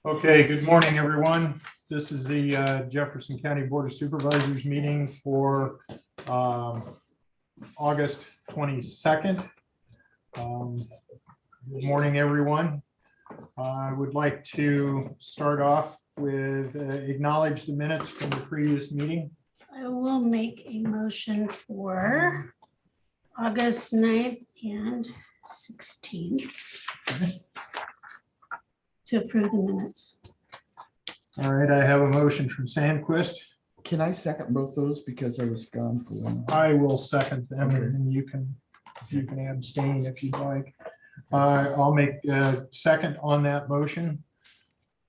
Okay, good morning, everyone. This is the Jefferson County Board of Supervisors meeting for August 22nd. Good morning, everyone. I would like to start off with acknowledge the minutes from the previous meeting. I will make a motion for August 9th and 16th to approve the minutes. All right, I have a motion from Sandquist. Can I second both those because I was gone for one? I will second them, Okay. and you can abstain if you'd like. I'll make a second on that motion.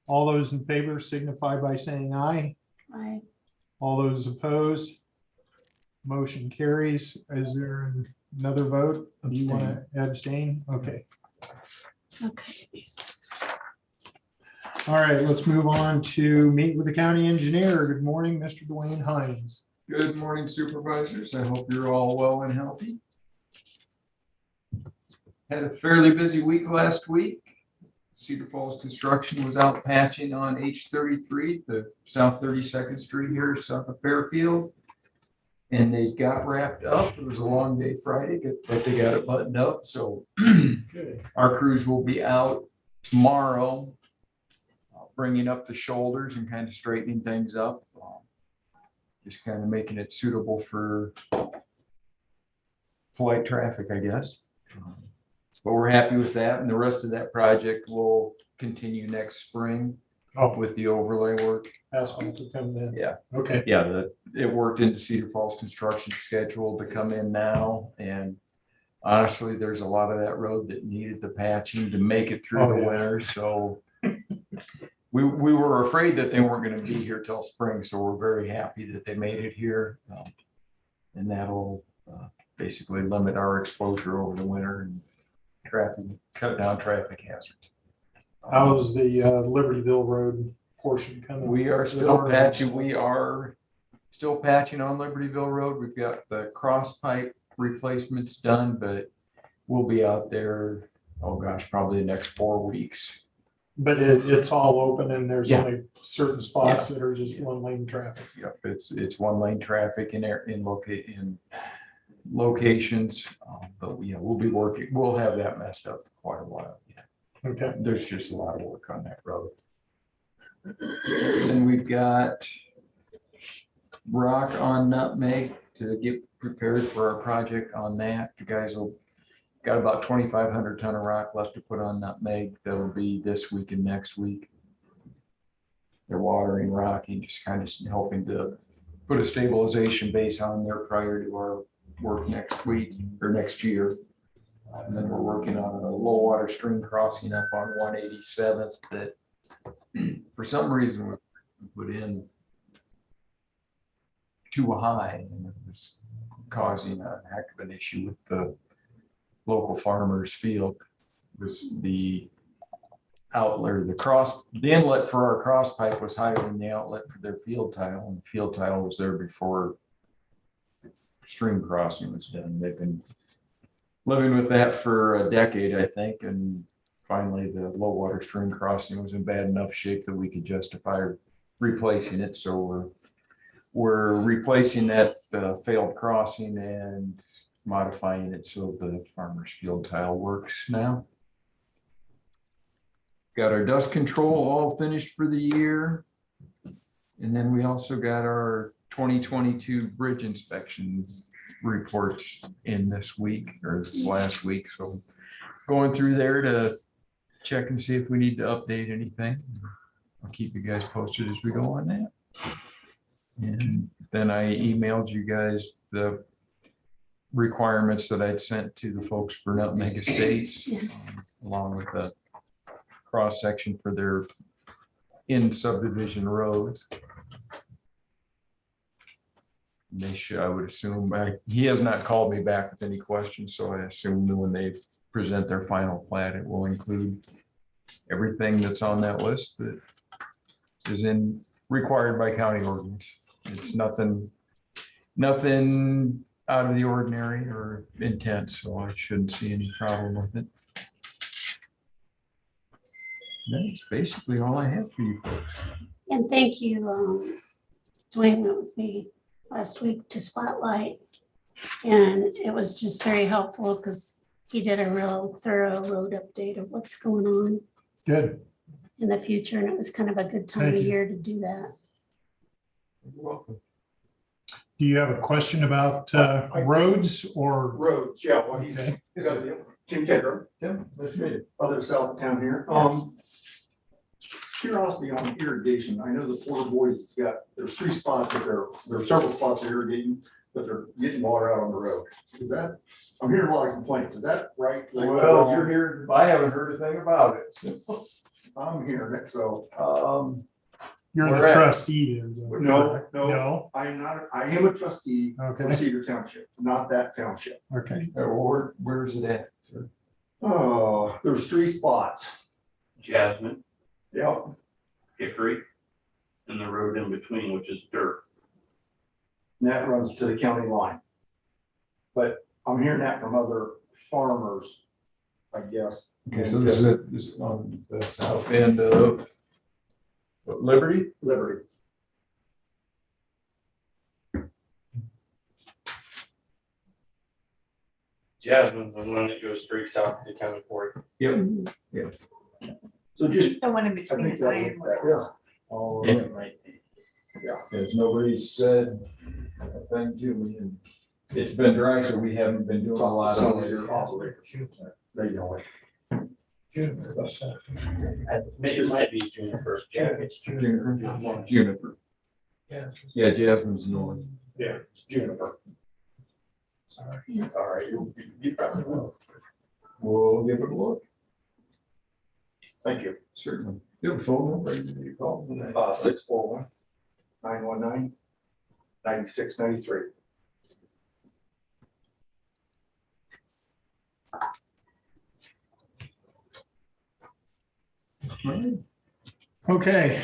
All those in favor signify by saying aye. I All those opposed? Motion carries. Is there another vote? Do you want to abstain? Okay. okay. All right, let's move on to meet with the county engineer. Good morning, Mr. Dwayne Hines. Good morning, supervisors. I hope you're all well and healthy. Had a fairly busy week last week. Cedar Falls Construction was out patching on H33, the South 32nd Street here, south of Fairfield. And they got wrapped up. It was a long day Friday, but they got it buttoned up. So our crews will be out tomorrow, bringing up the shoulders and kind of straightening things up. Just kind of making it suitable for polite traffic, I guess. But we're happy with that, and the rest of that project will continue next spring with the overlay work. Asphalt to come in. Yeah, Okay. yeah, it worked into Cedar Falls construction schedule to come in now, and honestly, there's a lot of that road that needed the patching to make it through the winter, so we were afraid that they weren't going to be here till spring, so we're very happy that they made it here, and that'll basically limit our exposure over the winter and cut down traffic hazards. How's the Libertyville Road portion coming? We are still patching. We are still patching on Libertyville Road. We've got the cross pipe replacements done, but we'll be out there, oh gosh, probably the next 4 weeks. But it's all open and there's Yeah. only certain spots that are just one lane traffic. Yep, it's one lane traffic in locations, but we'll be working. We'll have that messed up for quite a while. Yeah. Okay. There's just a lot of work on that road. Then we've got rock on Nutmeg to get prepared for our project on that. You guys will got about 2,500 ton of rock left to put on Nutmeg. That'll be this week and next week. They're watering rock and just kind of helping to put a stabilization base on there prior to our work next week or next year. And then we're working on a low water stream crossing up on 187th that for some reason we put in too high, and it was causing a heck of an issue with the local farmers' field. It was the outlet, the inlet for our cross pipe was higher than the outlet for their field tile, and the field tile was there before stream crossing was done. They've been living with that for a decade, I think, and finally the low water stream crossing was in bad enough shape that we could justify replacing it. So we're replacing that failed crossing and modifying it so the farmer's field tile works now. Got our dust control all finished for the year. And then we also got our 2022 bridge inspection reports in this week or this last week. So going through there to check and see if we need to update anything. I'll keep you guys posted as we go on that. And then I emailed you guys the requirements that I'd sent to the folks for Nutmeg Estates, along with a cross section for their in subdivision roads. They should, I would assume, he has not called me back with any questions, so I assume that when they present their final plat, it will include everything that's on that list that is required by county ordinance. It's nothing out of the ordinary or intense, so I shouldn't see any problem with it. That's basically all I have for you folks. And thank you, Dwayne went with me last week to Spotlight. And it was just very helpful because he did a real thorough road update of what's going on Good. in the future. And it was kind of a good time Thank of you. year to do that. You're welcome. Do you have a question about roads or? Roads, yeah, well, he's Okay. got the Tim Tedder, Tim, nice to meet you. other south of town here. Curiosity on irrigation. I know the Porter Boys has got, there's 3 spots that there's several spots that are irrigating, but they're getting water out on the road. Is that, I'm hearing a lot of complaints. Is that right? Like, Well, you're here, I haven't heard a thing about it, so. I'm hearing it, so. You're Where the at? trustee. then, No, no, No, I am not, I am a trustee for okay, Cedar Township, not that township. okay. Where's it at, sir? Oh, there's 3 spots. Jasmine, Yep, Hickory, and the road in between, which is dirt. and that runs to the county line. But I'm hearing that from other farmers, I guess. Okay, so this is on the south end of Liberty? Liberty. Jasmine's the one that goes straight south to the county port. Mhm. So just, The one in I between think is that, Ironwood. All Yeah. right. There's nobody said a thing to me, and it's been dry, so we haven't been doing a lot some of of it. your operators, they know it. It might be June first. Juniper. Yeah, Jasmine's north. Yeah, it's Juniper. Sorry. It's all right, you probably will. We'll give it a look, Thank you. certainly. You have a phone number you call? 641-919-9693. Okay,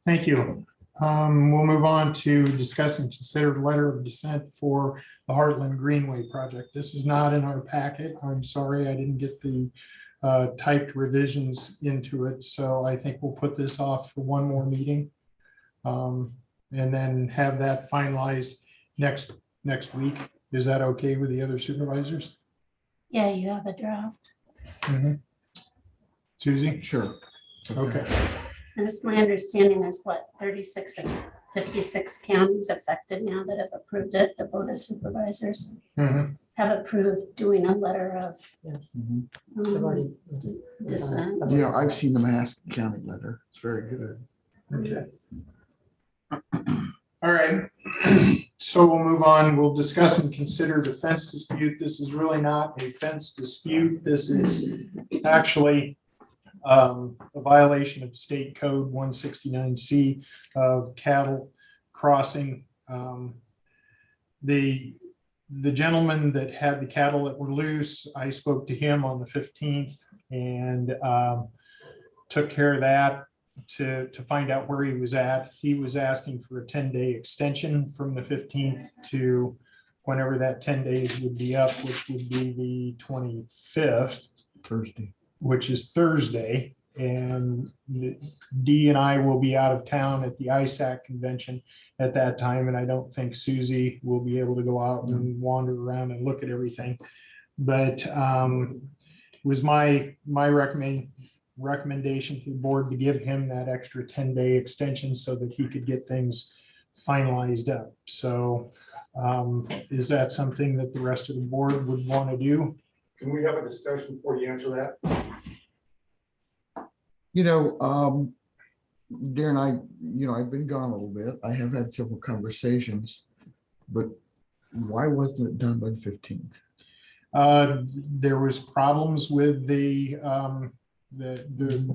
thank you. We'll move on to discuss and consider letter of dissent for the Heartland Greenway project. This is not in our packet. I'm sorry, I didn't get the typed revisions into it, so I think we'll put this off for one more meeting. And then have that finalized next week. Is that okay with the other supervisors? Yeah, you have a draft. Mhm. Susie? Sure. Okay, And it's my understanding there's what, 36 or 56 counties affected now that have approved it. The Board of Supervisors Mhm. have approved doing a letter of Yes. dissent. Yeah, I've seen the Mascot County letter. It's very good. Okay. All right, so we'll move on. We'll discuss and consider the fence dispute. This is really not a fence dispute. This is actually a violation of state code 169C of cattle crossing. The gentleman that had the cattle that were loose, I spoke to him on the 15th and took care of that to find out where he was at. He was asking for a 10-day extension from the 15th to whenever that 10 days would be up, which would be the 25th, Thursday. which is Thursday. And Dee and I will be out of town at the ISAC convention at that time. And I don't think Susie will be able to go out and wander around and look at everything. But it was my recommendation to the board to give him that extra 10-day extension so that he could get things finalized up. So is that something that the rest of the board would want to do? Can we have a discussion before you answer that? Darren, I've been gone a little bit. I have had several conversations, but why wasn't it done by the 15th? There was problems with the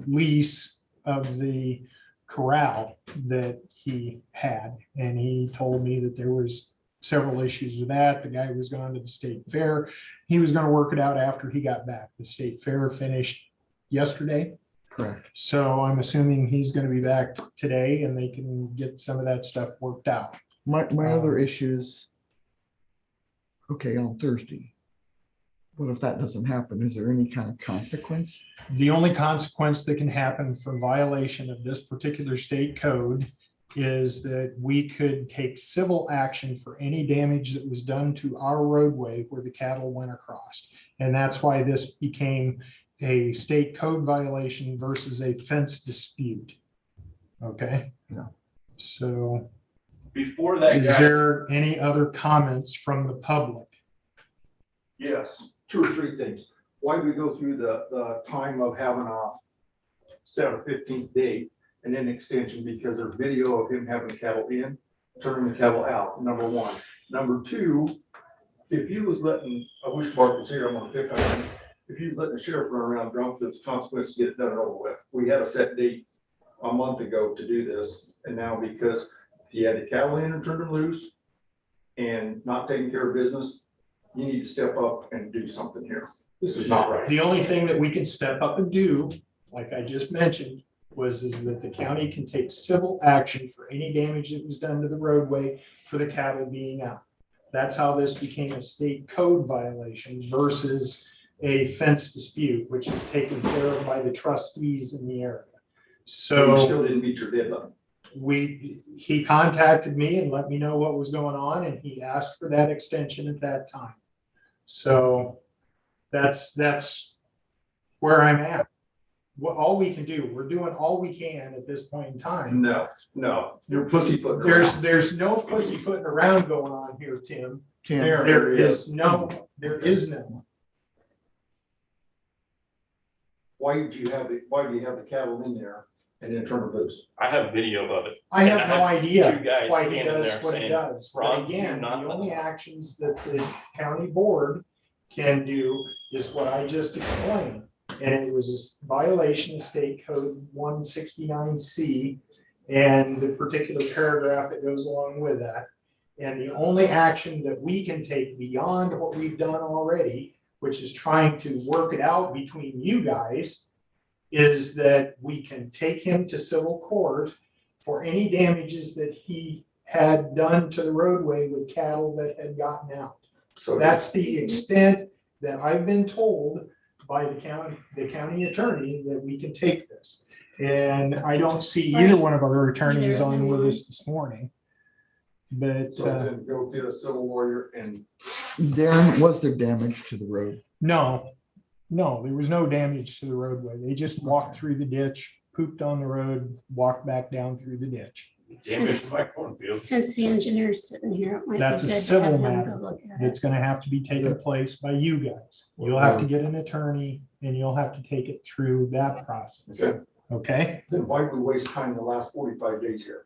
lease of the corral that he had. And he told me that there was several issues with that. The guy was going to the state fair. He was going to work it out after he got back. The state fair finished yesterday. Correct. So I'm assuming he's going to be back today and they can get some of that stuff worked out. My other issues, okay, on Thursday, What if that doesn't happen? Is there any kind of consequence? The only consequence that can happen for violation of this particular state code is that we could take civil action for any damage that was done to our roadway where the cattle went across. And that's why this became a state code violation versus a fence dispute. Okay? Yeah. So Before that is guy, there any other comments from the public? Yes, 2 or 3 things. Why do we go through the time of having a set a 15th date and then extension because there's video of him having cattle in, turning the cattle out, number 1. Number 2, if he was letting, I wish Mark was here, I'm gonna pick on him. If he was letting the sheriff run around drunk, there's consequences to get it done and over with. We had a set date a month ago to do this, and now because he had the cattle in and turned them loose and not taking care of business, you need to step up and do something here. This is not right. The only thing that we can step up and do, like I just mentioned, is that the county can take civil action for any damage that was done to the roadway for the cattle being out. That's how this became a state code violation versus a fence dispute, which is taken care of by the trustees in the area. So you So still didn't meet your deadline. he contacted me and let me know what was going on, and he asked for that extension at that time. So that's where I'm at. What all we can do, we're doing all we can at this point in time. No, you're pussyfooting. There's no pussyfooting around going on here, Tim. Tim, There is none. Why do you have the cattle in there and then turn them loose? I have video of it. I have And no idea Two guys why he standing does there what he saying, does. But "Ron, again, do not the let only them." actions that the county board can do is what I just explained. And it was a violation of state code 169C and the particular paragraph that goes along with that. And the only action that we can take beyond what we've done already, which is trying to work it out between you guys, is that we can take him to civil court for any damages that he had done to the roadway with cattle that had gotten out. So That's the extent that I've been told by the county attorney that we can take this. And I don't see either one of our attorneys Neither of on them with are. us this morning. But So then go get a civil lawyer and Darren, was there damage to the road? no, there was no damage to the roadway. They just walked through the ditch, pooped on the road, walked back down through the ditch. Damage to my cornfield. Since the engineer's sitting here, it might be That's a good to civil have him matter. go look at it. That's gonna have to be taken place by you guys. You'll have to get an attorney and you'll have to take it through that process. Okay. Okay? then why do we waste time the last 45 days here?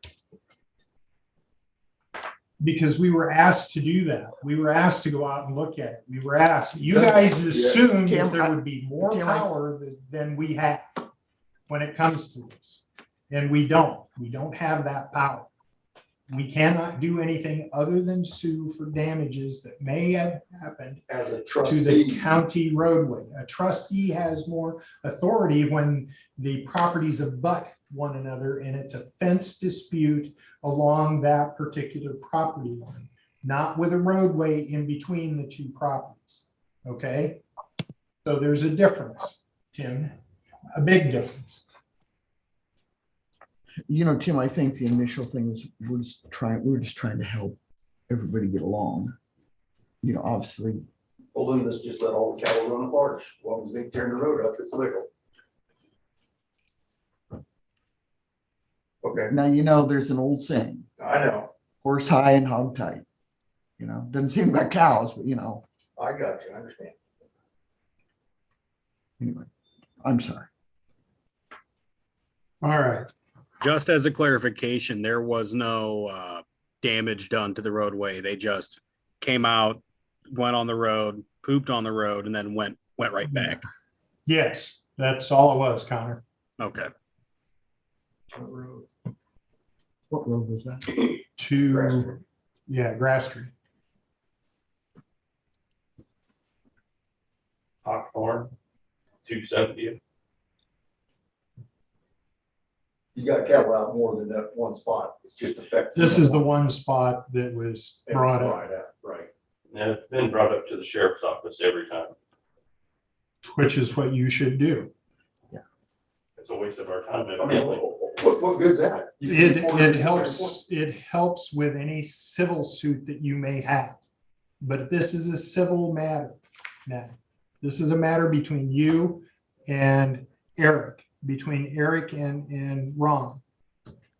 Because we were asked to do that. We were asked to go out and look at it. We were asked, you guys assumed that there would be more power than we have when it comes to this. And we don't have that power. We cannot do anything other than sue for damages that may have happened As a to the trustee, county roadway. A trustee has more authority when the properties abut one another and it's a fence dispute along that particular property line, not with a roadway in between the two properties. Okay? So there's a difference, Tim, a big difference. You know, Tim, I think the initial thing was we're just trying to help everybody get along. You know, obviously, well, then let's just let all the cattle run at large. As long as they turn the road up, it's legal. Okay, now, you know, there's an old saying, I know. horse high and hog tight. You know, doesn't seem like cows, but you know, I got you. I understand. anyway, I'm sorry. All right. Just as a clarification, there was no damage done to the roadway. They just came out, went on the road, pooped on the road, and then went right back. Yes, that's all it was, Connor. Okay. What road was that? To, yeah, Grass Street. Hawk Farm, 270. He's got cattle out more than that one spot. It's just affecting. This is the one spot that was brought up. Right. And it's been brought up to the sheriff's office every time. which is what you should do. It's a waste of our time. I mean, what good's that? It helps with any civil suit that you may have. But this is a civil matter now. This is a matter between you and Eric, between Eric and Ron.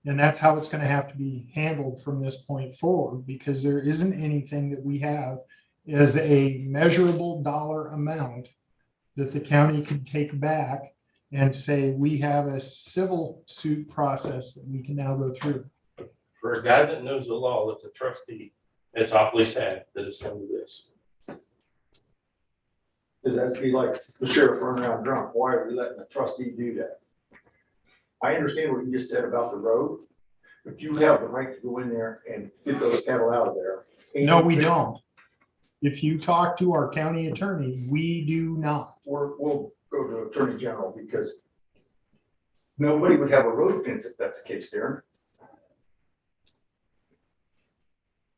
And that's how it's going to have to be handled from this point forward, because there isn't anything that we have as a measurable dollar amount that the county could take back and say, we have a civil suit process that we can now go through. For a guy that knows the law, that's a trustee, it's awfully sad that it's come to this. Does that be like the sheriff running around drunk? Why are we letting the trustee do that? I understand what you just said about the road, but you have the right to go in there and get those cattle out of there. No, we don't. If you talk to our county attorney, we do not. We'll go to Attorney General, because nobody would have a road fence if that's the case, Darren.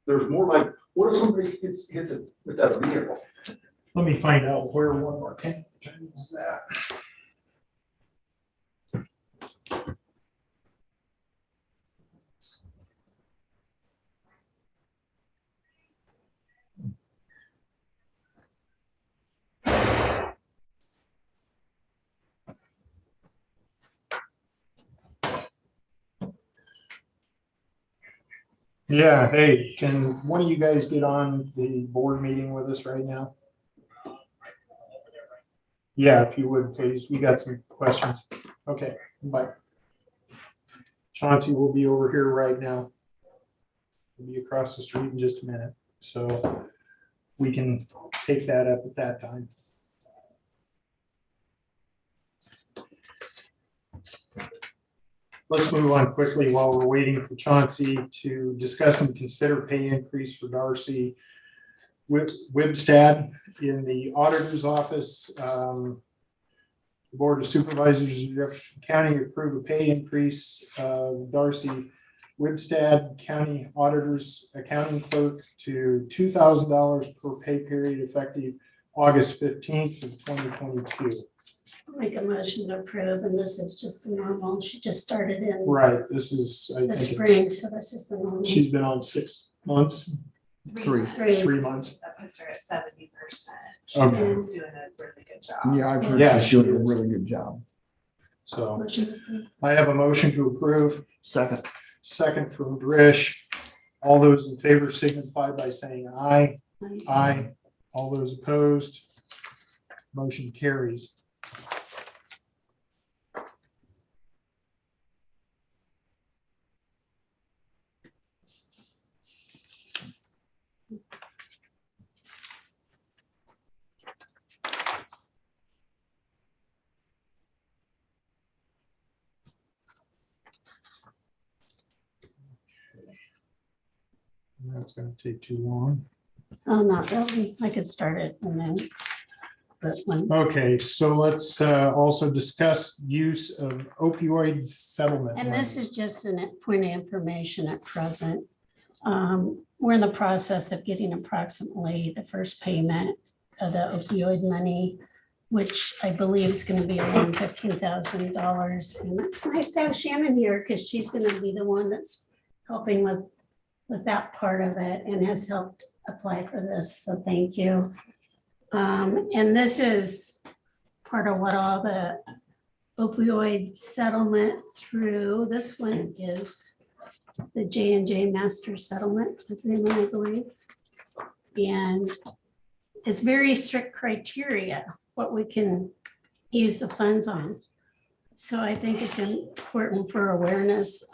There's more like, what if somebody hits it with that vehicle? Let me find out where one of our county attorneys is at. Yeah, hey, can one of you guys get on the board meeting with us right now? Yeah, if you would, please. We got some questions. Okay, bye. Chauncey will be over here right now. We'll be across the street in just a minute, so we can take that up at that time. Let's move on quickly while we're waiting for Chauncey to discuss and consider pay increase for Darcy Wibstad in the auditor's office. The Board of Supervisors of Jefferson County approved a pay increase. Darcy Wibstad, County Auditor's Accounting Clerk, to $2,000 per pay period effective August 15th of 2022. Make a motion to approve, and this is just the normal. She just started in Right, this is, I the think, spring, so this is the normal. she's been on 6 months, Three. 3 months. That puts her at 70%. She's Okay. doing a really good job. Yeah, I've heard Yeah, she's she doing a is. really good job. So Motion approved. I have a motion to approve, Second. second from Drish. All those in favor signify by saying aye. Aye. All those opposed, motion carries. That's gonna take too long. Oh, not really. I could start it and then, but when, Okay, so let's also discuss use of opioid settlement. and this money. is just a point of information at present. We're in the process of getting approximately the first payment of the opioid money, which I believe is going to be around $15,000. And it's nice to have Shannon here because she's going to be the one that's helping with that part of it and has helped apply for this. So thank you. And this is part of what all the opioid settlement through. This one is the J&J Master Settlement Agreement, I believe. And it's very strict criteria what we can use the funds on. So I think it's important for awareness.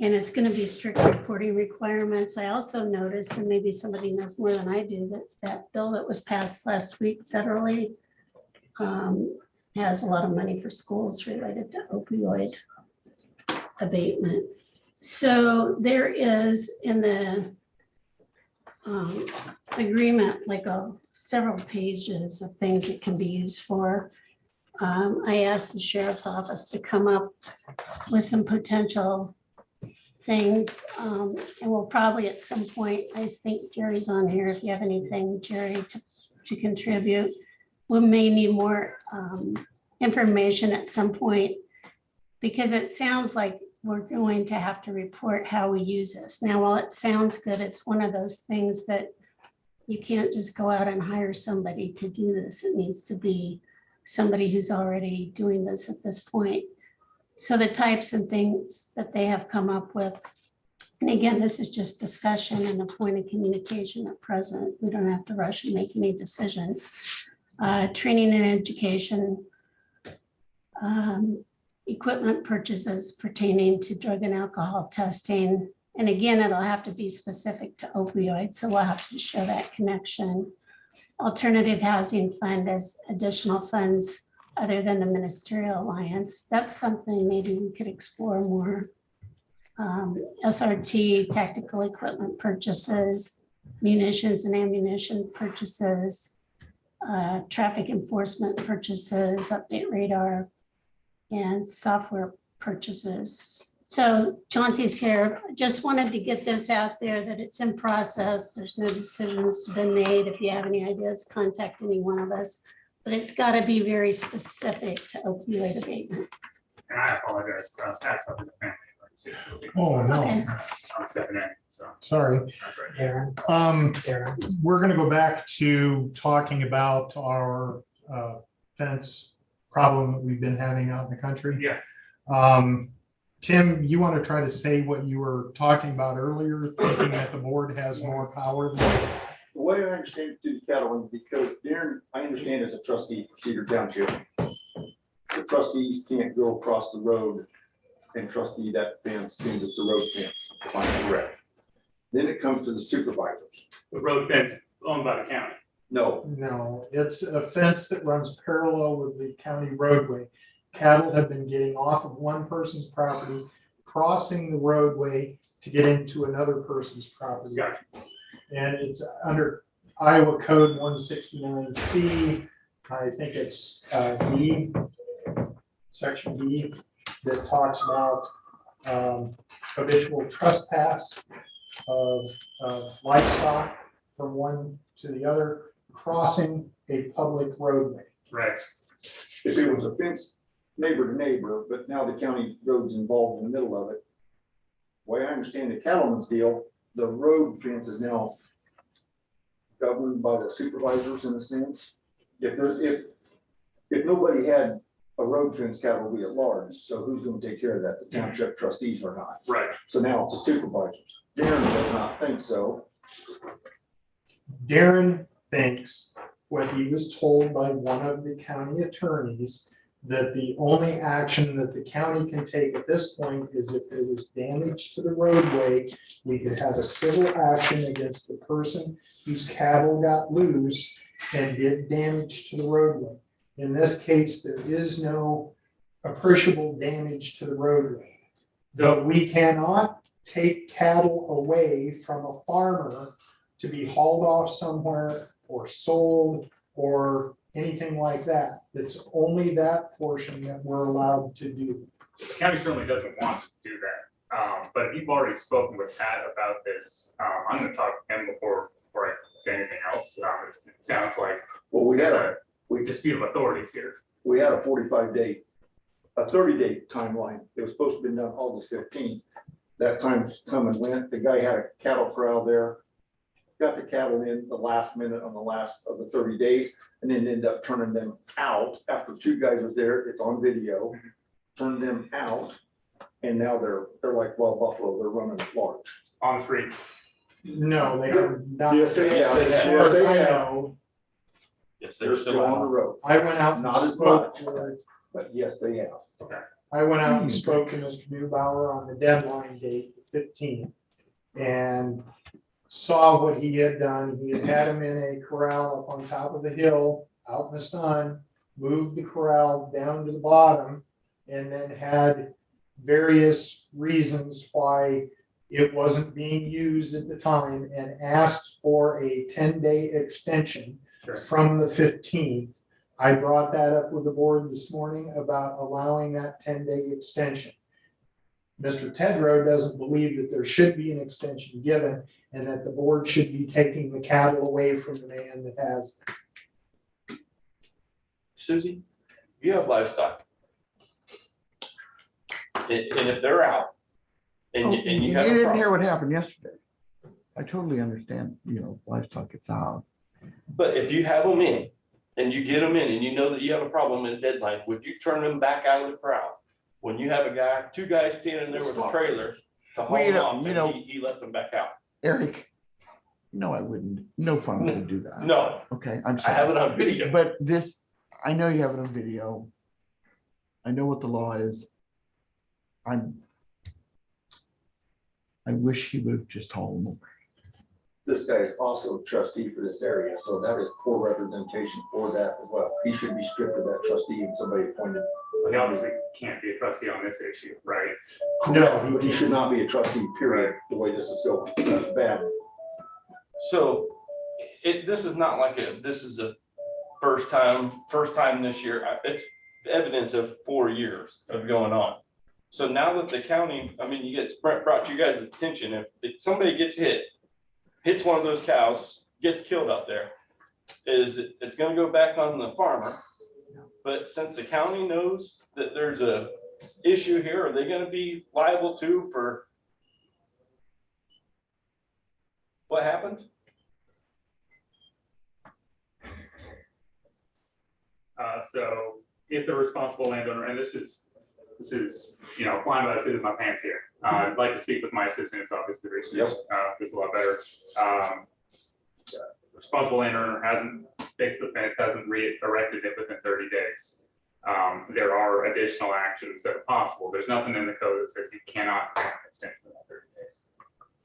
And it's going to be strict reporting requirements. I also noticed, and maybe somebody knows more than I do, that that bill that was passed last week federally has a lot of money for schools related to opioid abatement. So there is in the agreement, like several pages of things it can be used for. I asked the sheriff's office to come up with some potential things, and we'll probably at some point, I think Jerry's on here, if you have anything, Jerry, to contribute, we may need more information at some point, because it sounds like we're going to have to report how we use this. Now, while it sounds good, it's one of those things that you can't just go out and hire somebody to do this. It needs to be somebody who's already doing this at this point. So the types and things that they have come up with, and again, this is just discussion and a point of communication at present. We don't have to rush and make any decisions. Training and education, equipment purchases pertaining to drug and alcohol testing. And again, it'll have to be specific to opioids, so we'll have to show that connection. Alternative Housing Fund as additional funds other than the Ministerial Alliance. That's something maybe we could explore more. SRT, tactical equipment purchases, munitions and ammunition purchases, traffic enforcement purchases, update radar, and software purchases. So Chauncey's here. Just wanted to get this out there that it's in process. There's no decisions been made. If you have any ideas, contact any one of us. But it's got to be very specific to opioid abatement. And I apologize, that's up to the family. Oh, no. Okay. I'm stepping in, so Sorry. that's right. We're gonna go back to talking about our fence problem that we've been having out in the country. Yeah. Tim, you want to try to say what you were talking about earlier, thinking that the board has more power than The way I understand it through the cattlemen, because Darren, I understand as a trustee for Cedar Township, the trustees can't go across the road and trustee that fence, since it's a road fence, if I'm correct. Then it comes to the supervisors. The road fence owned by the county. No, No, it's a fence that runs parallel with the county roadway. Cattle have been getting off of one person's property, crossing the roadway to get into another person's property. Gotcha. And it's under Iowa Code 169C. I think it's D, section D, that talks about habitual trespass of livestock from one to the other, crossing a public roadway. Right. if it was a fence neighbor to neighbor, but now the county road's involved in the middle of it. The way I understand the cattleman's deal, the road fence is now governed by the supervisors in a sense. If nobody had a road fence, cattle would be at large, so who's gonna take care of that? The township trustees are not. Right. So now it's the supervisors. Darren does not think so. Darren thinks what he was told by one of the county attorneys, that the only action that the county can take at this point is if there was damage to the roadway, we could have a civil action against the person whose cattle got loose and did damage to the roadway. In this case, there is no appreciable damage to the roadway. But we cannot take cattle away from a farmer to be hauled off somewhere or sold or anything like that. It's only that portion that we're allowed to do. The county certainly doesn't want to do that. But if you've already spoken with Pat about this, I'm gonna talk to him before I say anything else. It sounds like Well, we there's had a dispute of authorities here. we had a 30-day timeline. It was supposed to be done August 15th. That time's come and went. The guy had a cattle corral there. Got the cattle in the last minute on the last of the 30 days and then ended up turning them out after two guys was there. It's on video. Turned them out and now they're like wild buffalo. They're running large. On the streets. No, they are not. Yes, they have. As far Yes, as they I have. know, Yes, They're they're still still on the on. road, I went out and Not as spoke, much. but yes, they have. I went out and spoke to Mr. Newbauer on the deadline date, the 15th, and saw what he had done. He had had him in a corral up on top of the hill, out in the sun, moved the corral down to the bottom, and then had various reasons why it wasn't being used at the time, and asked for a 10-day extension Sure. from the 15th. I brought that up with the board this morning about allowing that 10-day extension. Mr. Tedrow doesn't believe that there should be an extension given and that the board should be taking the cattle away from the man that has. Susie, you have livestock. And if they're out and Oh, you have a didn't problem. hear what happened yesterday. I totally understand, livestock gets out. But if you have them in and you get them in and you know that you have a problem in a deadline, would you turn them back out of the corral? When you have two guys standing there with a trailer to haul them off and he lets them back out? Eric, no, I wouldn't. No farmer would do that. No, Okay, I'm I sorry. have it on video. But I know you have it on video. I know what the law is. I wish he would have just hauled them over. This guy is also a trustee for this area, so that is poor representation for that as well. He should be stripped of that trustee and somebody appointed. But he obviously can't be a trustee on this issue, right? No, but he should not be a trustee, period, the way this is going. That's bad. So this is not like this is a first time this year. It's evidence of 4 years of going on. So now that the county, you get brought to you guys' attention, if somebody gets hits one of those cows, gets killed out there, it's gonna go back on the farmer. But since the county knows that there's a issue here, are they gonna be liable too for what happens? So if the responsible landowner, and this is, flying by the seat of my pants here. I'd like to speak with my assistant, it's obviously research, this a lot better. Responsible landowner hasn't fixed the fence, hasn't erected it within 30 days. There are additional actions that are possible. There's nothing in the code that says you cannot have an extension of 30 days.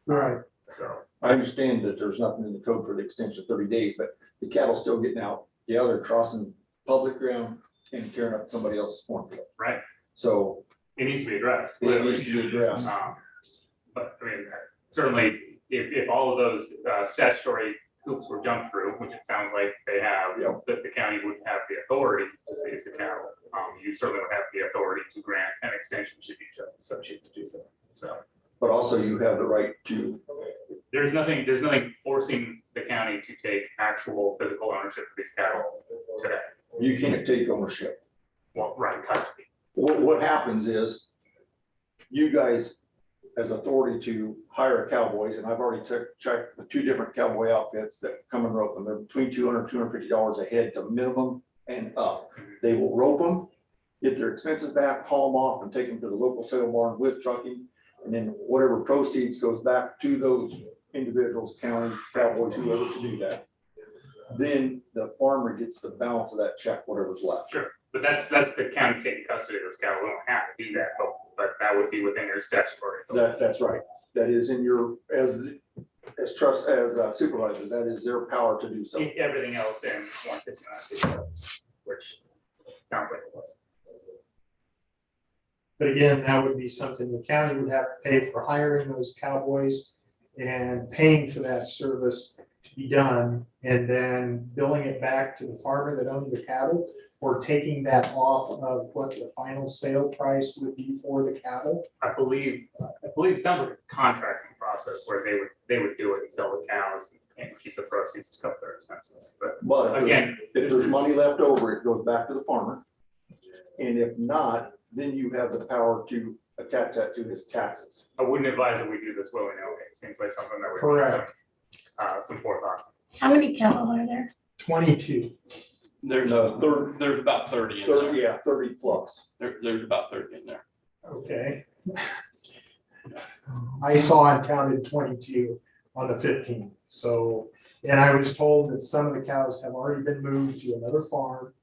Right. So I understand that there's nothing in the code for the extension of 30 days, but the cattle still getting out. The other crossing public ground and tearing up somebody else's cornfield. right, So it needs to be addressed. it needs to be addressed. But certainly, if all of those statutory hoops were jumped through, which it sounds like they have, Yep. that the county would have the authority to seize the cattle. You certainly would have the authority to grant an extension should you so choose to do so. So But also you have the right to, there's nothing forcing the county to take actual physical ownership of these cattle today. you can't take ownership. Well, right, custody. What happens is you guys as authority to hire cowboys, and I've already checked the 2 different cowboy outfits that come and rope them. They're between $200, $250 a head to minimum and up. They will rope them, get their expenses back, haul them off and take them to the local sale barn with trucking. And then whatever proceeds goes back to those individuals, county cowboys, whoever to do that. Then the farmer gets the balance of that check, whatever's left. Sure, but that's the county taking custody of those cattle. We don't have to do that, but that would be within your statutory. That's right. That is in your, as supervisors, that is their power to do so. Everything else in 169, which sounds like it was. But again, that would be something the county would have to pay for hiring those cowboys and paying for that service to be done, and then billing it back to the farmer that owned the cattle, or taking that off of what the final sale price would be for the cattle. I believe it sounds like a contracting process where they would do it and sell the cows and keep the proceeds to cover their expenses. But again, if there's money left over, it goes back to the farmer. And if not, then you have the power to attach that to his taxes. I wouldn't advise that we do this willy-nilly. It seems like something that would Correct. need some forethought. How many cattle are there? 22. There's about 30 in 30, there. 30 plus. There's about 30 in there. Okay. I saw and counted 22 on the 15th. So, and I was told that some of the cows have already been moved to another farm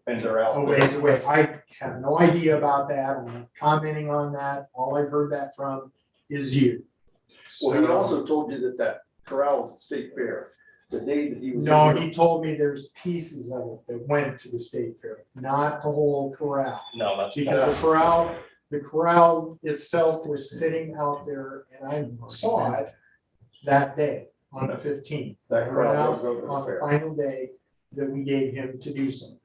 And they're out. a ways away. I have no idea about that. I'm not commenting on that. All I've heard that from is you. Well, he So- also told you that corral was the state fair. The day that he was. No, in there- he told me there's pieces of it that went to the state fair, not the whole corral. No, that's. Because the corral itself was sitting out there, and I saw it that day on the 15th. That corral On goes over to the the fair. final day that we gave him to do something.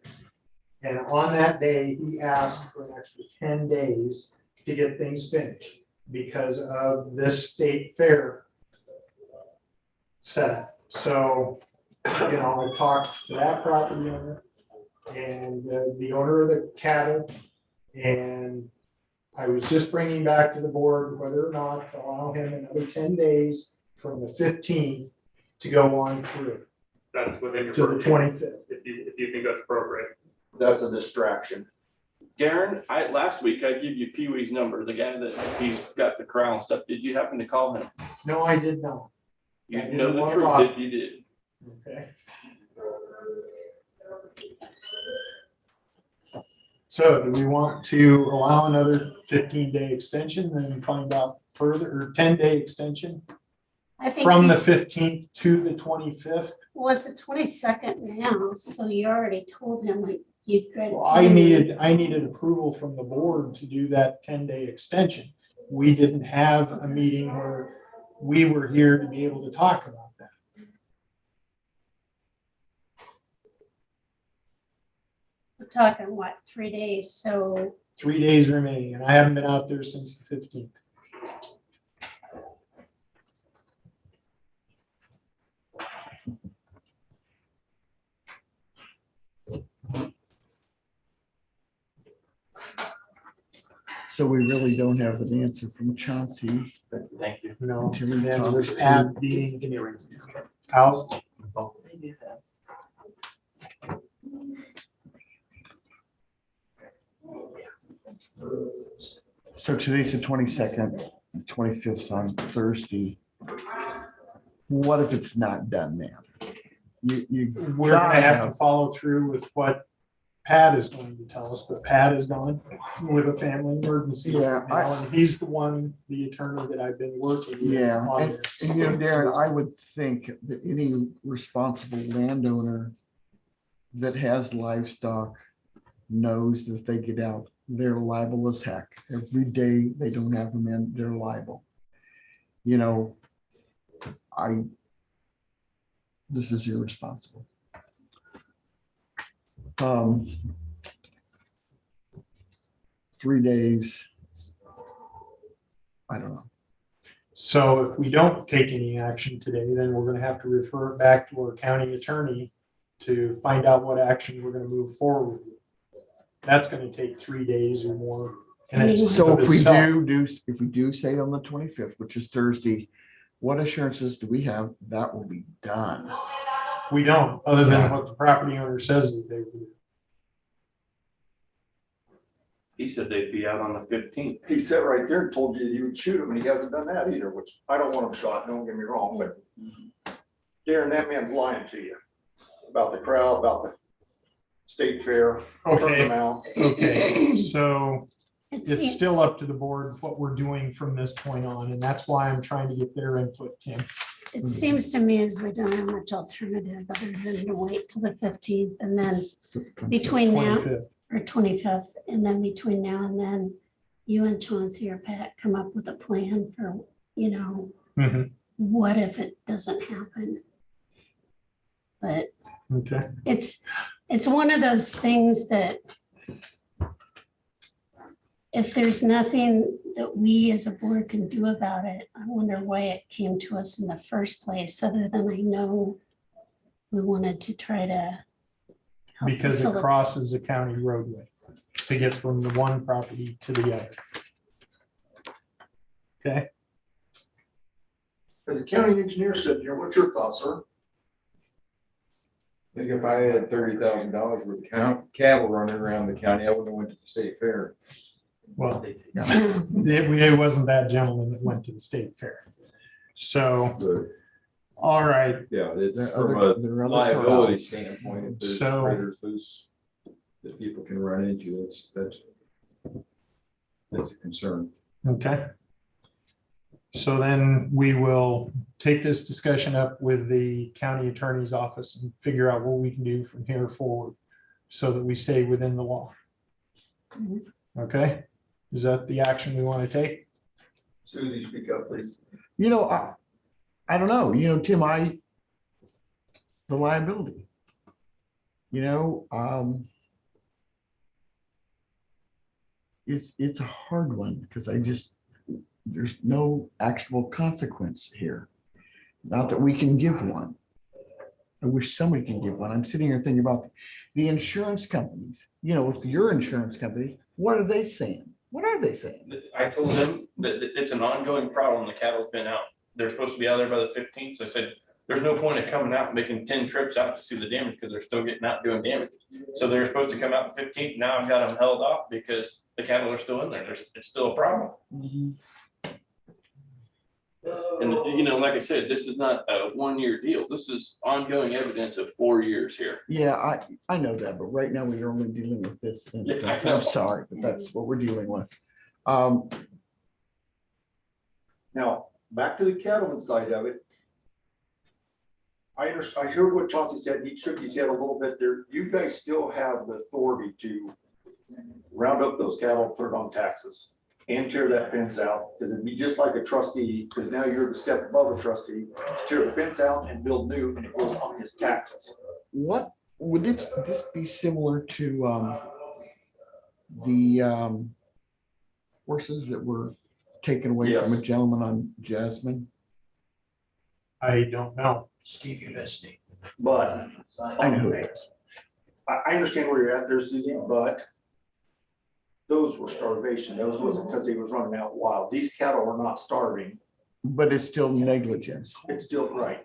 And on that day, he asked for an extra 10 days to get things finished because of this state fair setup. So, I talked to that property owner, and the owner of the cattle. And I was just bringing back to the board whether or not to allow him another 10 days from the 15th to go on through That's within your. to the purview, 25th. if you think that's appropriate. That's a distraction. Darren, last week I gave you Pee Wee's number, the guy that he's got the crown stuff. Did you happen to call him? No, I did not. You I didn't know the wanna truth, lie. that you did. Okay. So do we want to allow another 15-day extension and find out further, or 10-day extension I think. from the 15th to the 25th? Well, it's the 22nd now, so you already told him like you'd. Well, I needed approval from the board to do that 10-day extension. We didn't have a meeting where we were here to be able to talk about that. We're talking what, 3 days, so 3 days remaining, and I haven't been out there since the 15th. So we really don't have an answer from Chauncey. Thank you. No, Until we then talk with to- Pat being out. So today's the 22nd, 25th on Thursday. What if it's not done then? You We're gonna gotta have to follow through with what Pat is going to tell us, but Pat is gone with a family emergency. Yeah, right now, and he's the one, the attorney that I've been working with Yeah, on this. And you know, Darren, I would think that any responsible landowner that has livestock knows that if they get out, they're liable as heck. Every day they don't have them in, they're liable. You know, this is irresponsible. 3 days. I don't know. So if we don't take any action today, then we're gonna have to refer it back to our county attorney to find out what action we're gonna move forward with. That's gonna take 3 days or more. And it's So if we itself. if we do say on the 25th, which is Thursday, what assurances do we have that will be done? We don't, other than what the property owner says that they will do. He said they'd be out on the 15th. He sat right there and told you you would shoot him, and he hasn't done that either, which I don't want him shot, don't get me wrong, but Darren, that man's lying to you about the crowd, about the state fair. Turn Okay, them out. okay, so it's, it's still up to the board what we're doing from this point on, and that's why I'm trying to get their input, Tim. it seems to me as we don't have much alternative other than to wait till the 15th and then between now 25th. or 25th, and then between now and then, you and Chauncey or Pat come up with a plan for, Mhm. what if it doesn't happen? But Okay, it's one of those things that if there's nothing that we as a board can do about it, I wonder why it came to us in the first place, other than I know we wanted to try to help because it facilitate. crosses a county roadway to get from the one property to the other. Okay, As a county engineer sitting here, what's your thoughts, sir? I think if I had $30,000 worth of cattle running around the county, I wouldn't have went to the state fair. well, it wasn't that gentleman that went to the state fair. So, But all right, yeah, it's There from are a other liability corrals. standpoint, if there's So- critters loose that people can run into, that's a concern. okay. So then we will take this discussion up with the county attorney's office and figure out what we can do from here forward so that we stay within the law. Mhm. Okay, is that the action we want to take? Susie, speak up, please. You know, I don't know, Tim, the liability. It's a hard one because there's no actual consequence here. Not that we can give one. I wish somebody could give one. I'm sitting here thinking about the insurance companies. You know, if your insurance company, what are they saying? What are they saying? I told them that it's an ongoing problem. The cattle's been out. They're supposed to be out there by the 15th. So I said, there's no point in coming out and making 10 trips out to see the damage because they're still getting out doing damage. So they're supposed to come out the 15th. Now I've got them held off because the cattle are still in there. It's still a problem. And, you know, like I said, this is not a 1-year deal. This is ongoing evidence of 4 years here. Yeah, I know that, but right now we are only dealing with this instance. I'm sorry, but that's what we're dealing with. Now, back to the cattleman side of it. I heard what Chauncey said. He shook his head a little bit there. You guys still have the authority to round up those cattle, third on taxes, and tear that fence out, because it'd be just like a trustee, because now you're the step above a trustee, tear the fence out and build new, and it goes on his taxes. What would this be similar to the horses that were taken away from a Yes. gentleman on Jasmine? I don't know. Steve, you listening? But I know who it is. I understand where you're at there, Susie, but those were starvation. Those wasn't because he was running out wild. These cattle were not starving. But it's still negligence. It's still right.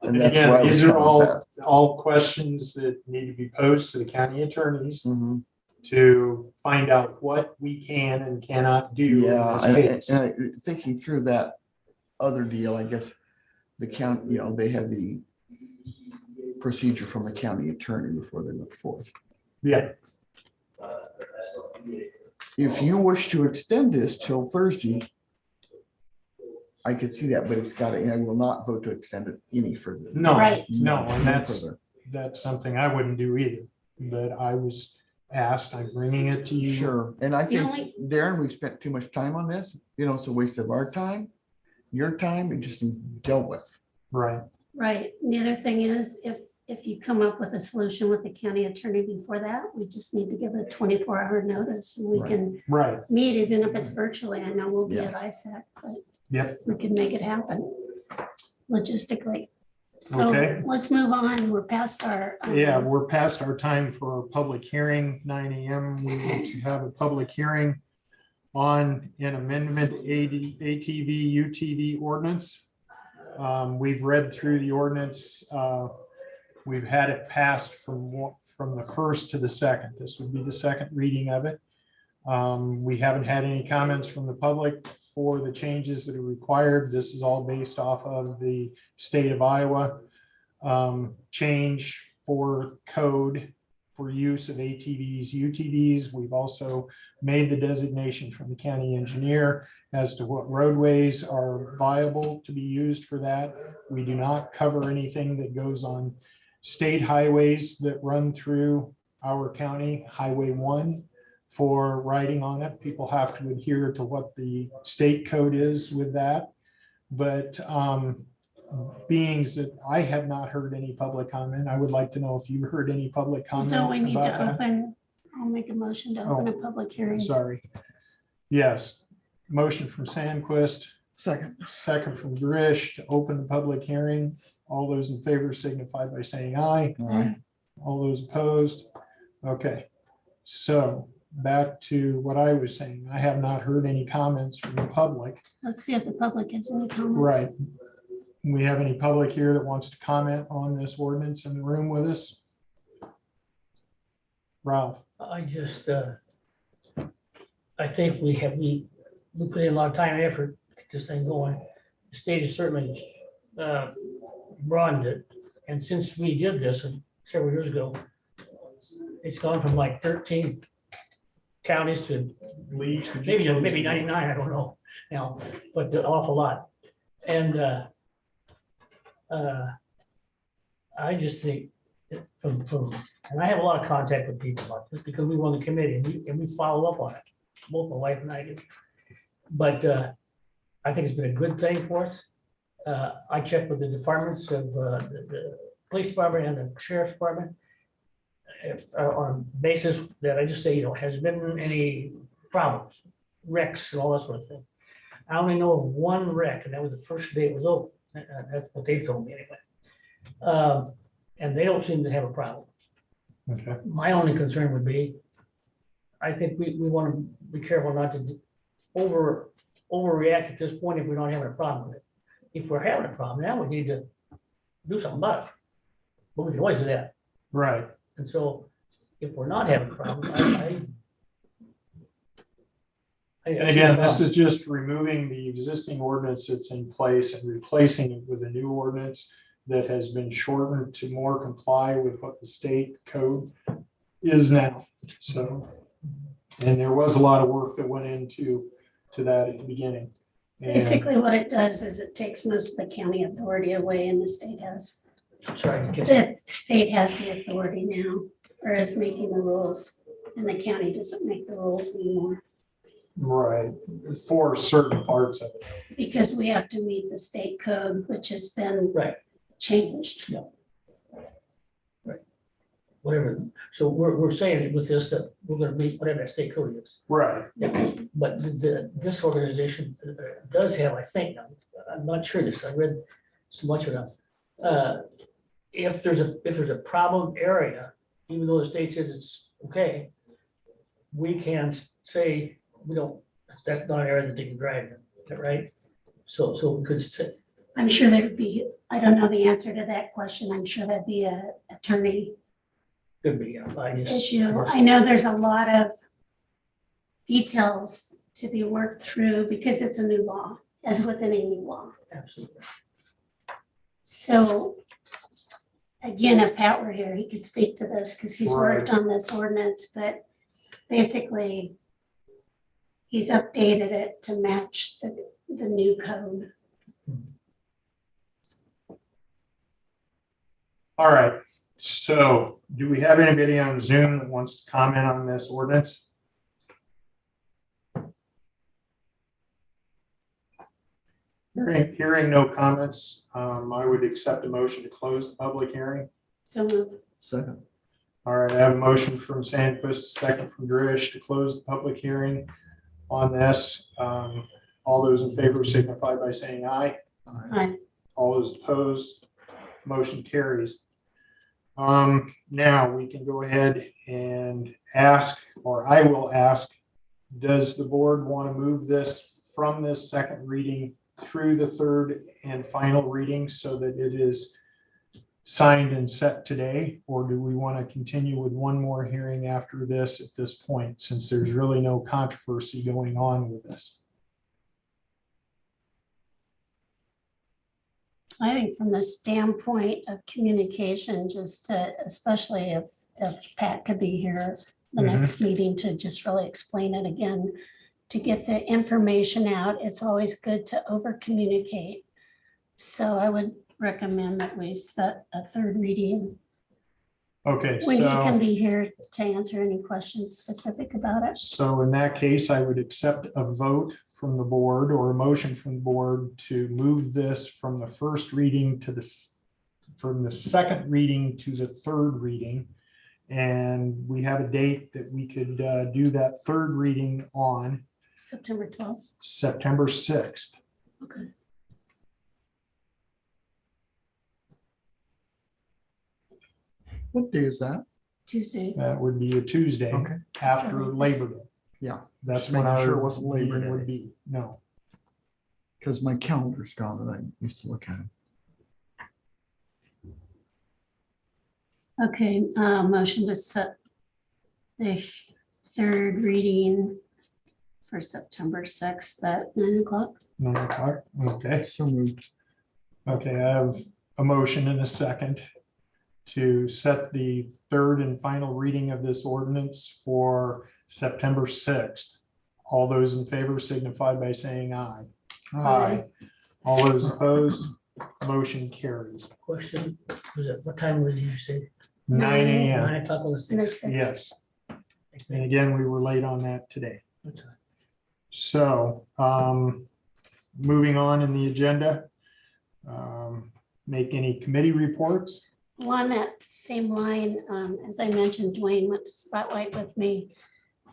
And that's Again, where I was these are coming with all questions that need to be posed to the county attorneys that. Mhm. to find out what we can and cannot do in Yeah, this and case. thinking through that other deal, I guess the county, you know, they have the procedure from a county attorney before they look forth. Yeah, If you wish to extend this till Thursday, I could see that, but it's got to, I will not vote to extend it any further. no, Right. no, and No that's further. something I wouldn't do either, but I was asked, I'm bringing it to you. Sure, and I The think, only- Darren, we've spent too much time on this, you know, it's a waste of our time, your time, it just needs dealt with. Right, Right. The other thing is, if you come up with a solution with the county attorney before that, we just need to give a 24-hour notice and we Right. can right, meet, even if it's virtually. I know we'll be Yeah. at ISAC, but yep, we can make it happen logistically. So Okay. let's move on. We're past our. yeah, we're past our time for a public hearing, 9 AM. We need to have a public hearing on an amendment ATV UTV ordinance. We've read through the ordinance. We've had it passed from the first to the second. This would be the second reading of it. We haven't had any comments from the public for the changes that are required. This is all based off of the state of Iowa change for code for use of ATVs, UTVs. We've also made the designation from the county engineer as to what roadways are viable to be used for that. We do not cover anything that goes on state highways that run through our county, Highway 1. For riding on it, people have to adhere to what the state code is with that. But beings that I have not heard any public comment, I would like to know if you heard any public comment Don't we need about to that. open, I'll make a motion to open a public hearing. Sorry. Yes, motion from Sandquist, second from Grish to open the public hearing. All those in favor signify by saying aye. Aye. All those opposed? Okay, so back to what I was saying. I have not heard any comments from the public. Let's see if the public has any comments. Right. We have any public here that wants to comment on this ordinance in the room with us? Ralph? I just, I think we put in a lot of time and effort to get this thing going. The state has certainly broadened it. And since we did this several years ago, it's gone from like 13 counties to maybe 99, I don't know now, but an awful lot. And I just think and I have a lot of contact with people about this because we won the committee and we follow up on it, both my wife and I do. But I think it's been a good thing for us. I checked with the departments of the police department and the sheriff's department on basis that I just say, has there been any problems, wrecks and all that sort of thing. I only know of one wreck, and that was the first day it was open. That's what they told me anyway. And they don't seem to have a problem. Okay. My only concern would be, I think we want to be careful not to overreact at this point if we don't have a problem with it. If we're having a problem, now we need to do something about it. But we can always do that. Right. And so if we're not having a problem, I And again, this is just removing the existing ordinance that's in place and replacing it with a new ordinance that has been shortened to more comply with what the state code is now. So, and there was a lot of work that went into that at the beginning. And- Basically, what it does is it takes most of the county authority away and the state has, sorry. the state has the authority now, or is making the rules, and the county doesn't make the rules anymore. Right, for certain parts of it. Because we have to meet the state code, which has been Right. changed. Whatever. So we're saying with this that we're gonna meet whatever that state code is. Right. But this organization does have, I think, I'm not sure this, I read so much of them. If there's a problem area, even though the state says it's okay, we can say, we don't, that's not an area that they can drive in, is that right? So we could say, I'm sure there'd be, I don't know the answer to that question. I'm sure that'd be a attorney could be, I just. issue. I know there's a lot of details to be worked through because it's a new law, as with any new law. Absolutely. So again, if Pat were here, he could speak to this because he's worked on this ordinance, but basically he's updated it to match the new code. All right, so do we have anybody on Zoom that wants to comment on this ordinance? Hearing no comments, I would accept a motion to close the public hearing. So move. Second. All right, I have a motion from Sandquist, a second from Drish to close the public hearing on this. All those in favor signify by saying aye. Aye. All those opposed, motion carries. Now we can go ahead and ask, or I will ask, does the board want to move this from this second reading through the third and final reading so that it is signed and set today? Or do we want to continue with one more hearing after this at this point, since there's really no controversy going on with this? I think from the standpoint of communication, just to, especially if Pat could be here the next meeting to just really explain it again, to get the information out, it's always good to over communicate. So I would recommend that we set a third reading Okay, when he can so, be here to answer any questions specific about it. so in that case, I would accept a vote from the board or a motion from the board to move this from the first reading to from the second reading to the third reading. And we have a date that we could do that third reading on September 12th. September 6th. Okay. What day is that? Tuesday. That would be a Tuesday Okay. after Labor Day. Yeah, That's Just when making our sure it wasn't Labor meeting would Day. be. No. because my calendar's gone and I used to look at it. Okay, motion to set the third reading for September 6th at 9 o'clock. 9 o'clock. Okay. So moved. Okay, I have a motion and a second to set the third and final reading of this ordinance for September 6th. All those in favor signify by saying aye. Aye. All those opposed, motion carries. Question, was it, what time did you say? 9 a.m. 9 o'clock on the And the 6th? 6th. Yes, and again, we were late on that today. That's all right. So, moving on in the agenda, make any committee reports? Well, on that same line, as I mentioned, Dwayne went to Spotlight with me.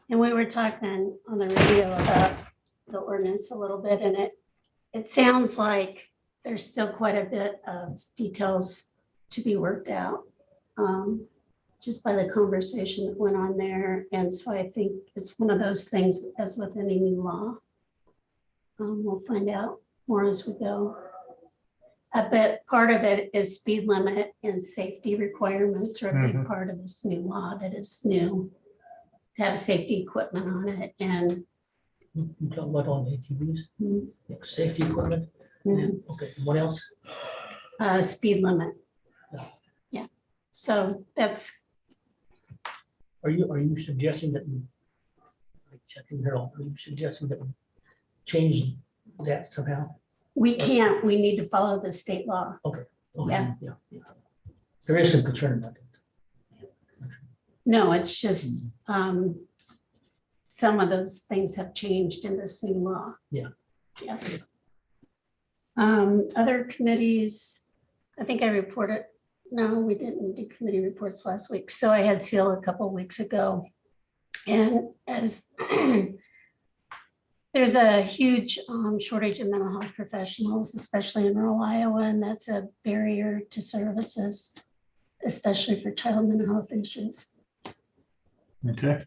And we were talking on the radio about the ordinance a little bit, and it sounds like there's still quite a bit of details to be worked out, just by the conversation that went on there. And so I think it's one of those things, as with any new law. We'll find out more as we go. I bet part of it is speed limit and safety requirements are a big part of this new law that is new. To have safety equipment on it and You talking about on ATVs? Yeah, safety equipment? Okay, what else? speed limit. Yeah. Yeah, so that's, Are you suggesting that we, like, checking here, are you suggesting that we change that somehow? we can't, we need to follow the state law. Okay, Yeah. yeah. There is some concern about that. No, it's just, some of those things have changed in this new law. Yeah. Yeah. Other committees, I think I reported, no, we didn't do committee reports last week. So I had SEAL a couple weeks ago. And as there's a huge shortage of mental health professionals, especially in rural Iowa, and that's a barrier to services, especially for child mental health issues. Okay.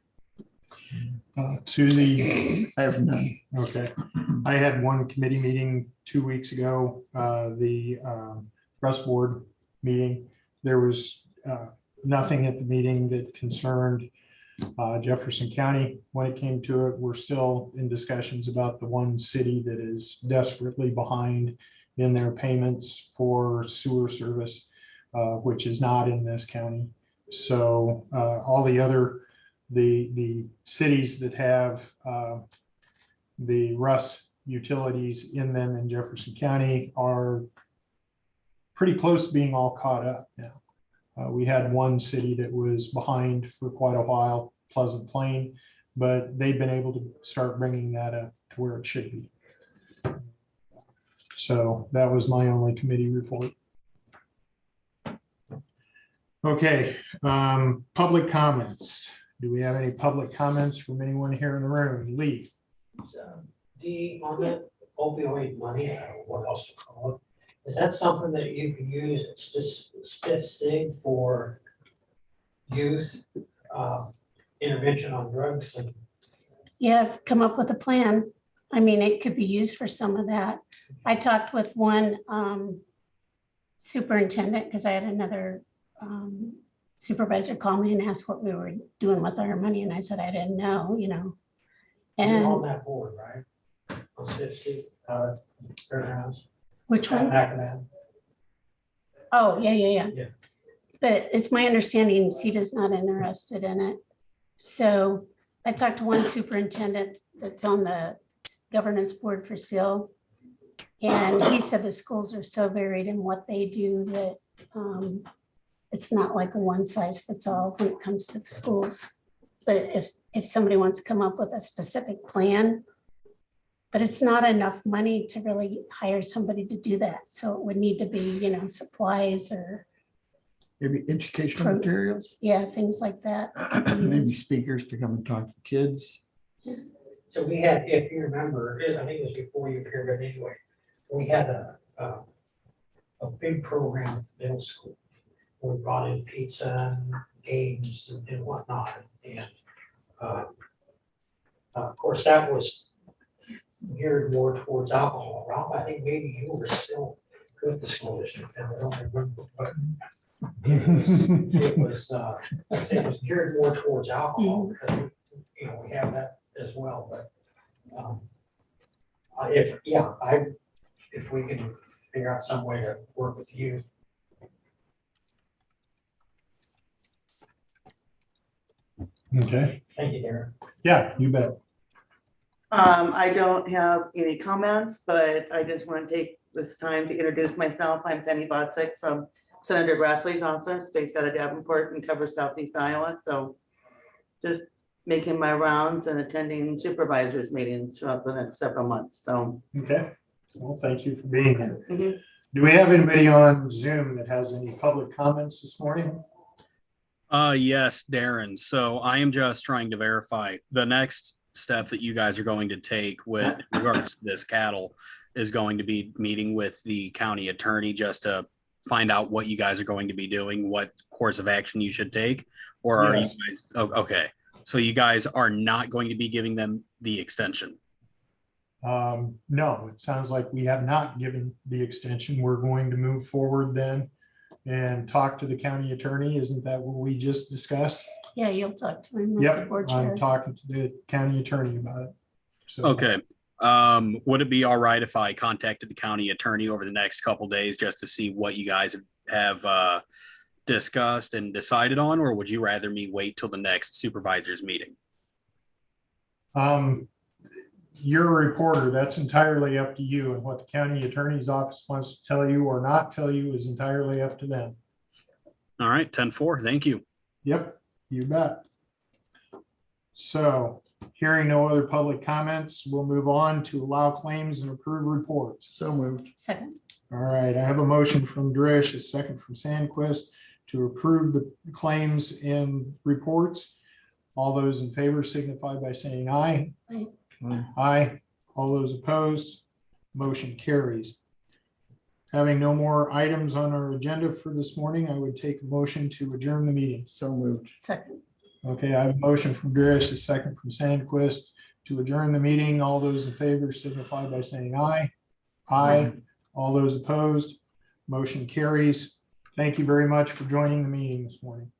Susie, I have none. okay. I had one committee meeting 2 weeks ago, the Trust Board meeting. There was nothing at the meeting that concerned Jefferson County when it came to it. We're still in discussions about the one city that is desperately behind in their payments for sewer service, which is not in this county. So all the other the cities that have the RUS utilities in them in Jefferson County are pretty close to being all caught up now. We had one city that was behind for quite a while, Pleasant Plain, but they've been able to start bringing that up to where it should be. So that was my only committee report. Okay, public comments. Do we have any public comments from anyone here in the room? Lee? On the opioid money, I don't know what else to call it, is that something that you can use specific for youth intervention on drugs? And Yeah, I've come up with a plan. I mean, it could be used for some of that. I talked with one superintendent because I had another supervisor call me and ask what we were doing with our money. And I said, I didn't know, you know. you're on And that board, right? On specific, fairgrounds. which one? McNabb. Oh, yeah. Yeah. But it's my understanding CETA's not interested in it. So I talked to one superintendent that's on the governance board for SEAL. And he said the schools are so varied in what they do that it's not like a one size fits all when it comes to the schools. But if somebody wants to come up with a specific plan, but it's not enough money to really hire somebody to do that. So it would need to be, you know, supplies or, Maybe educational materials, yeah, things like that. maybe speakers to come and talk to the kids. So we had, if you remember, I think it was before you appeared, but anyway, we had a big program at the middle school. We brought in pizza and games and whatnot. And of course, that was geared more towards alcohol. Rob, I think maybe you were still with the school district. And I don't remember, but it was I'd say it was geared more towards alcohol because, you know, we have that as well. But if we can figure out some way to work with you. Okay, Thank you, Darren. yeah, you bet. I don't have any comments, but I just want to take this time to introduce myself. I'm Penny Bodzick from Senator Grassley's office, based out of Davenport and covers Southeast Iowa. So just making my rounds and attending supervisors meetings throughout the next several months. So. Okay, well, thank you for being here. Mhm. Do we have anybody on Zoom that has any public comments this morning? Yes, Darren. So I am just trying to verify the next step that you guys are going to take with regards to this cattle is going to be meeting with the county attorney just to find out what you guys are going to be doing, what course of action you should take? Or are you Yes. guys, oh, okay, so you guys are not going to be giving them the extension? No, it sounds like we have not given the extension. We're going to move forward then and talk to the county attorney. Isn't that what we just discussed? Yeah, you'll talk to him. as the Yep, board I'm chair. talking to the county attorney about it. So, Okay, would it be all right if I contacted the county attorney over the next couple days just to see what you guys have discussed and decided on, or would you rather me wait till the next supervisors meeting? You're a reporter, that's entirely up to you, and what the county attorney's office wants to tell you or not tell you is entirely up to them. All right, 10-4, thank you. Yep, you bet. So, hearing no other public comments, we'll move on to allow claims and approve reports. So moved. Second, All right, I have a motion from Drish, a second from Sandquist to approve the claims and reports. All those in favor signify by saying aye. Aye. Aye. All those opposed, motion carries. Having no more items on our agenda for this morning, I would take a motion to adjourn the meeting. So moved. second, Okay, I have a motion from Drish, a second from Sandquist to adjourn the meeting. All those in favor signify by saying aye. Aye. All those opposed, motion carries. Thank you very much for joining the meeting this morning.